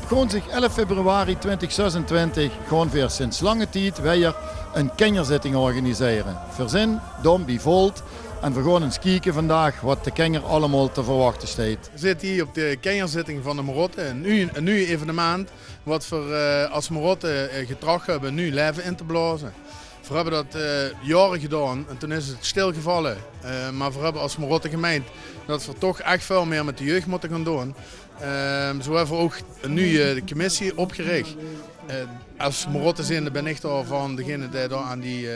op woensdag 11 februari 2026 gaan we sinds lange tijd weer een kenjerzitting organiseren. Verzin, dom, bijvoorbeeld. En we gaan eens kijken vandaag wat de kenjer allemaal te verwachten staat. We zitten hier op de kenjerzitting van de Marotte. Een nieuw evenement wat we als Marotte getracht hebben nu leven in te blazen. We hebben dat jaren gedaan en toen is het stilgevallen. Maar we hebben als Marotte gemeend dat we toch echt veel meer met de jeugd moeten gaan doen. Zo hebben we ook nu de commissie opgericht. Als Marotte zijnde ben ik daar van degene die daar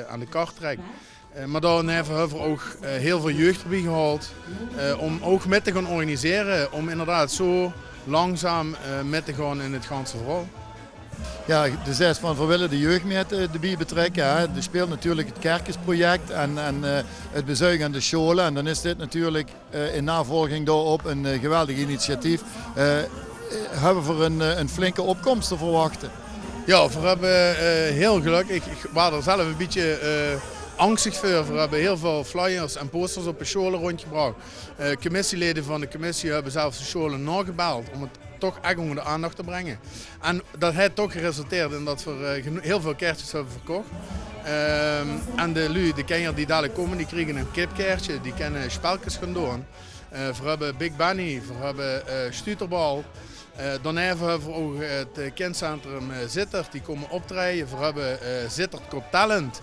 aan de kar trekt. Maar dan hebben we ook heel veel jeugd erbij gehaald om ook met te gaan organiseren. Om inderdaad zo langzaam met te gaan in het ganse verhaal. Ja, de zes van we willen de jeugd mee erbij betrekken. Hè. Er speelt natuurlijk het kerkensproject en het bezuigen aan de scholen. En dan is dit natuurlijk in navolging daarop een geweldig initiatief. Hebben we een flinke opkomst te verwachten? Ja, we hebben heel geluk. Ik was er zelf een beetje angstig voor. We hebben heel veel flyers en posters op de scholen rondgebracht. Commissieleden van de commissie hebben zelfs de scholen nagebeld om het toch echt onder de aandacht te brengen. En dat heeft toch geresulteerd in dat we heel veel kaartjes hebben verkocht. En de kenjer die dadelijk komen, die krijgen een kipkaartje, die kunnen spelletjes gaan doen. We hebben Big Bunny, we hebben Stuterbal. Dan hebben we ook het kindcentrum Zittert, die komen optreden. We hebben Zittert Got Talent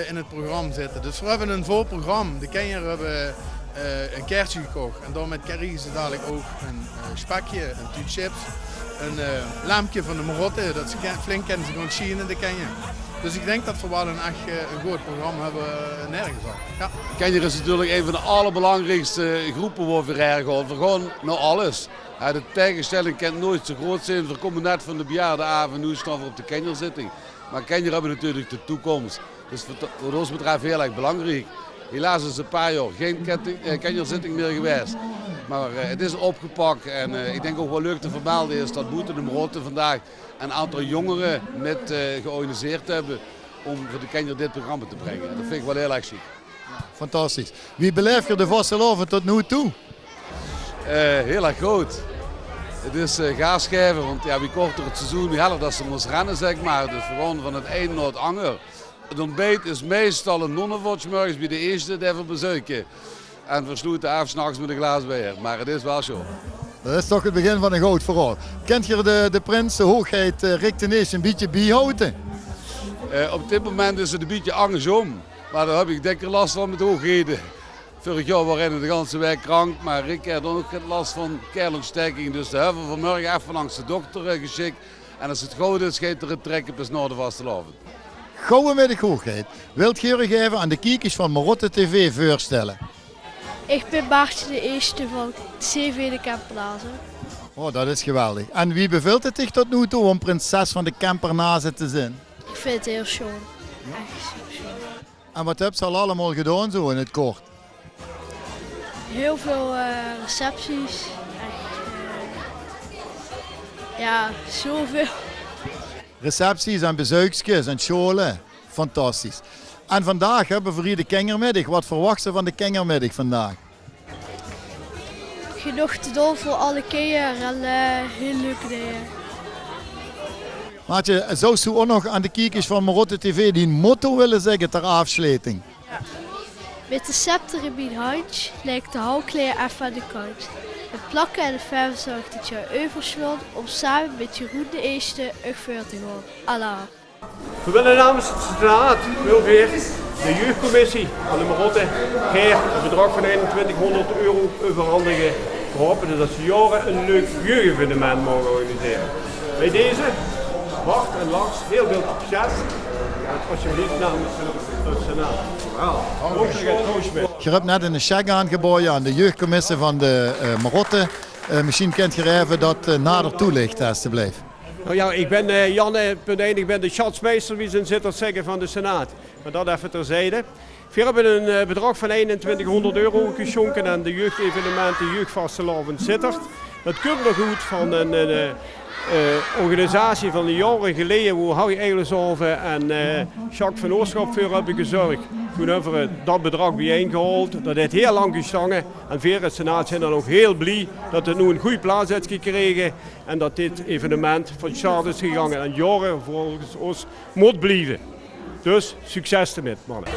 in het programma zitten. Dus we hebben een vol programma. De kenjer hebben een kaartje gekocht en daarmee krijgen ze dadelijk ook een spekje, een tuut chips, een lampje van de Marotte, dat ze flink kunnen ze gaan zien in de kenjer. Dus ik denk dat we wel echt een goed programma hebben nergens aan. Ja. Kenjer is natuurlijk een van de allerbelangrijkste groepen waar we gaan. We gaan naar alles. De tegenstelling kan nooit zo groot zijn. We komen net van de bejaardenavond, nu staan we op de kenjerzitting. Maar kenjer hebben natuurlijk de toekomst. Dus voor ons bedrijf heel erg belangrijk. Helaas is een paar jaar geen kenjerzitting meer geweest. Maar het is opgepakt en ik denk ook wel leuk te vermelden is dat Boete de Marotte vandaag een aantal jongeren met georganiseerd hebben om voor de kenjer dit programma te brengen. Dat vind ik wel heel erg chic. Fantastisch. Wie beleeft je de vastelavond tot nu toe? Heel erg groot. Het is gaasschijven, want ja, wie korter het seizoen, wie heller dat ze ons rennen, zeg maar. Dus we gaan van het een naar het ander. Het ontbijt is meestal een nonnenwatch morgens bij de eerste die we bezoeken. En we sluiten af 's nachts met een glas bier. Maar het is wel zo. Dat is toch het begin van een groot verhaal. Kent je de prins, de hoogheid Rick de Nees een beetje bijhouden? Op dit moment is het een beetje andersom. Maar daar heb ik dikker last van met hoogheden. Vorig jaar waren we de hele week krank, maar Rick had ook last van keelontsteking. Dus daar hebben we vanmorgen even langs de dokter geschikt. En als het goed is, gaat er een trek op naar de vastelavond. Gouden met de hoogheid. Wilt je je even aan de kijkers van Marotte TV voorstellen? Ik ben Baartje de Eerste van CV de Kempernazen. Oh, dat is geweldig. En wie bevilt het zich tot nu toe om prinses van de Kempernazen te zijn? Ik vind het heel schoon. Echt super schoon. En wat heb je al allemaal gedaan zo in het kort? Heel veel recepties. Echt, ja, zoveel. Recepties en bezoekjes en scholen. Fantastisch. En vandaag hebben we hier de kenjermiddag. Wat verwacht je van de kenjermiddag vandaag? Genoeg te doen voor alle keer en heel leuke dingen. Maatje, zou je ook nog aan de kijkers van Marotte TV die een motto willen zeggen ter afsluiting? Ja. Met de scepter in mijn hand lijkt de houtkleer even aan de kant. Het plakken en de verven zorgt dat je overswelt om samen met Jeroen de Eerste een vuur te gaan. Allah. We willen namens de Senaat wil weer de jeugdcommissie van de Marotte een bedrag van 2100 euro overhandigen. We hopen dat ze jaren een leuk jeugdevenement mogen organiseren. Bij deze, Bart en Lars, heel veel succes. Alsjeblieft namens de Senaat. Je hebt net een check aangeboden aan de jeugdcommissie van de Marotte. Misschien kent je even dat nader toelichten alsjeblieft. Nou ja, ik ben Jan Punijn, ik ben de schatsmeester, wie ze zit zeggen van de Senaat. Maar dat even terzijde. We hebben een bedrag van 2100 euro geschonken aan de jeugdevenementen Jeugdvastelavond Zittert. Dat komt nog goed van een organisatie van de jaren geleden, waar Harry Eileshoven en Jacques van Oorschap voor hebben gezorgd. Toen hebben we dat bedrag bijeengehaald. Dat heeft heel lang gestangen. En veel en Senaat zijn dan ook heel blij dat het nu een goede plaats heeft gekregen. En dat dit evenement van start is gegaan en jaren volgens ons moet blijven. Dus succes ermee, mannen.